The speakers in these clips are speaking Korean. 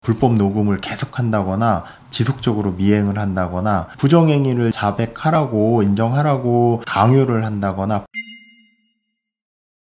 불법 녹음을 계속한다거나 지속적으로 미행을 한다거나 부정행위를 자백하라고 인정하라고 강요를 한다거나.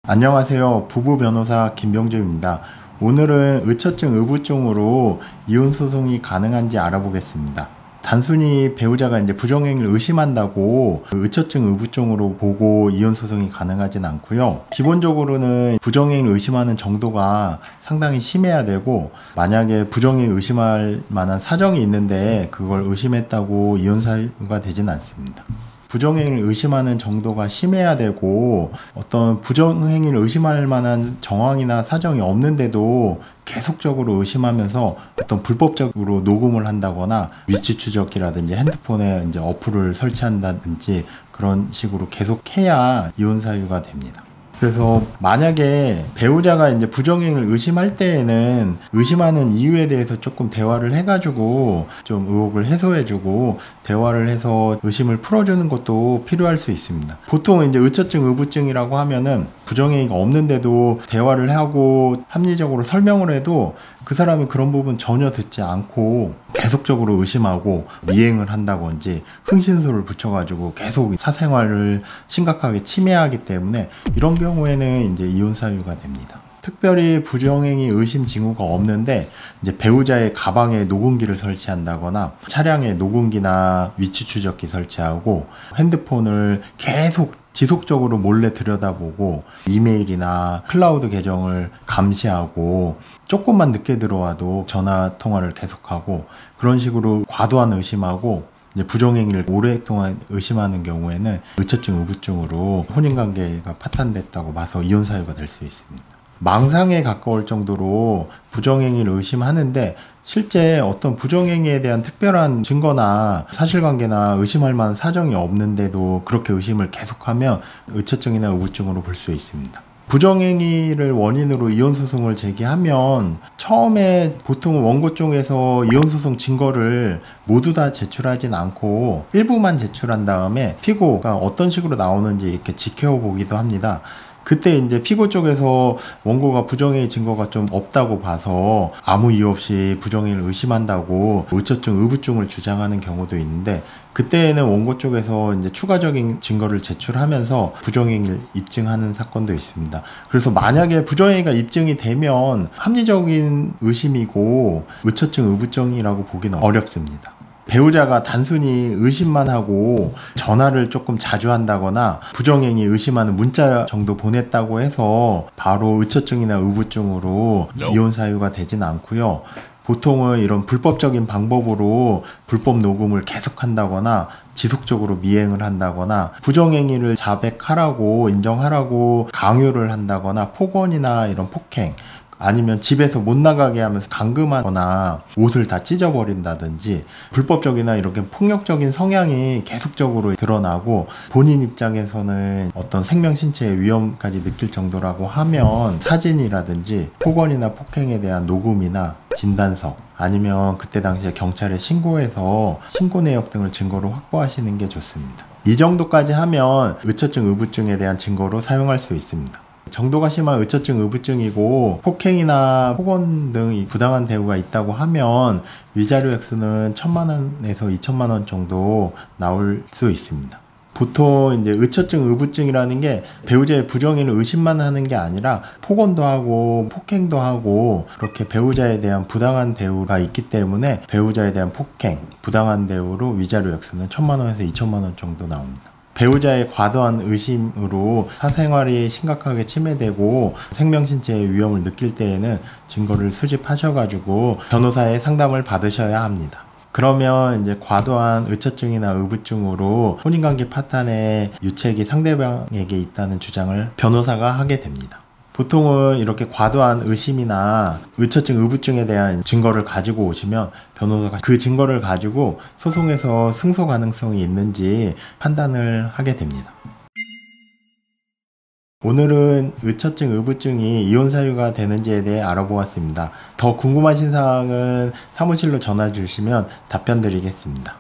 안녕하세요. 부부 변호사 김병조입니다. 오늘은 의처증 의부증으로 이혼 소송이 가능한지 알아보겠습니다. 단순히 배우자가 부정행위를 의심한다고 의처증 의부증으로 보고 이혼 소송이 가능하진 않고요. 기본적으로는 부정행위를 의심하는 정도가 상당히 심해야 되고, 만약에 부정행위 의심할 만한 사정이 있는데 그걸 의심했다고 이혼 사유가 되진 않습니다. 부정행위를 의심하는 정도가 심해야 되고, 어떤 부정행위를 의심할 만한 정황이나 사정이 없는데도 계속적으로 의심하면서 어떤 불법적으로 녹음을 한다거나 위치 추적기라든지 핸드폰에 어플을 설치한다든지 그런 식으로 계속해야 이혼 사유가 됩니다. 그래서 만약에 배우자가 부정행위를 의심할 때에는 의심하는 이유에 대해서 조금 대화를 해가지고 좀 의혹을 해소해주고 대화를 해서 의심을 풀어주는 것도 필요할 수 있습니다. 보통 의처증 의부증이라고 하면은 부정행위가 없는데도 대화를 하고 합리적으로 설명을 해도 그 사람이 그런 부분 전혀 듣지 않고 계속적으로 의심하고 미행을 한다든지 흥신소를 붙여가지고 계속 사생활을 심각하게 침해하기 때문에 이런 경우에는 이혼 사유가 됩니다. 특별히 부정행위 의심 징후가 없는데 배우자의 가방에 녹음기를 설치한다거나 차량에 녹음기나 위치 추적기 설치하고 핸드폰을 계속 지속적으로 몰래 들여다보고 이메일이나 클라우드 계정을 감시하고 조금만 늦게 들어와도 전화 통화를 계속하고 그런 식으로 과도한 의심하고 부정행위를 오랫동안 의심하는 경우에는 의처증 의부증으로 혼인관계가 파탄됐다고 봐서 이혼 사유가 될 수 있습니다. 망상에 가까울 정도로 부정행위를 의심하는데 실제 어떤 부정행위에 대한 특별한 증거나 사실관계나 의심할 만한 사정이 없는데도 그렇게 의심을 계속하면 의처증이나 의부증으로 볼 수 있습니다. 부정행위를 원인으로 이혼소송을 제기하면 처음에 보통은 원고 쪽에서 이혼소송 증거를 모두 다 제출하진 않고 일부만 제출한 다음에 피고가 어떤 식으로 나오는지 이렇게 지켜보기도 합니다. 그때 피고 쪽에서 원고가 부정행위 증거가 좀 없다고 봐서 아무 이유 없이 부정행위를 의심한다고 의처증 의부증을 주장하는 경우도 있는데, 그때는 원고 쪽에서 추가적인 증거를 제출하면서 부정행위를 입증하는 사건도 있습니다. 그래서 만약에 부정행위가 입증이 되면 합리적인 의심이고 의처증 의부증이라고 보기는 어렵습니다. 배우자가 단순히 의심만 하고 전화를 조금 자주 한다거나 부정행위 의심하는 문자 정도 보냈다고 해서 바로 의처증이나 의부증으로 이혼 사유가 되진 않고요. 보통은 이런 불법적인 방법으로 불법 녹음을 계속한다거나 지속적으로 미행을 한다거나 부정행위를 자백하라고 인정하라고 강요를 한다거나 폭언이나 이런 폭행, 아니면 집에서 못 나가게 하면서 감금하거나 옷을 다 찢어버린다든지 불법적이나 이렇게 폭력적인 성향이 계속적으로 드러나고 본인 입장에서는 어떤 생명 신체의 위험까지 느낄 정도라고 하면 사진이라든지 폭언이나 폭행에 대한 녹음이나 진단서, 아니면 그때 당시에 경찰에 신고해서 신고 내역 등을 증거로 확보하시는 게 좋습니다. 이 정도까지 하면 의처증 의부증에 대한 증거로 사용할 수 있습니다. 정도가 심한 의처증 의부증이고 폭행이나 폭언 등 부당한 대우가 있다고 하면 위자료 액수는 1,000만원에서 2,000만원 정도 나올 수 있습니다. 보통 의처증 의부증이라는 게 배우자의 부정행위를 의심만 하는 게 아니라 폭언도 하고 폭행도 하고 그렇게 배우자에 대한 부당한 대우가 있기 때문에 배우자에 대한 폭행, 부당한 대우로 위자료 액수는 1,000만원에서 2,000만원 정도 나옵니다. 배우자의 과도한 의심으로 사생활이 심각하게 침해되고 생명신체의 위험을 느낄 때에는 증거를 수집하셔가지고 변호사의 상담을 받으셔야 합니다. 그러면 과도한 의처증이나 의부증으로 혼인관계 파탄의 유책이 상대방에게 있다는 주장을 변호사가 하게 됩니다. 보통은 이렇게 과도한 의심이나 의처증 의부증에 대한 증거를 가지고 오시면 변호사가 그 증거를 가지고 소송에서 승소 가능성이 있는지 판단을 하게 됩니다. 오늘은 의처증 의부증이 이혼 사유가 되는지에 대해 알아보았습니다. 더 궁금하신 사항은 사무실로 전화 주시면 답변 드리겠습니다.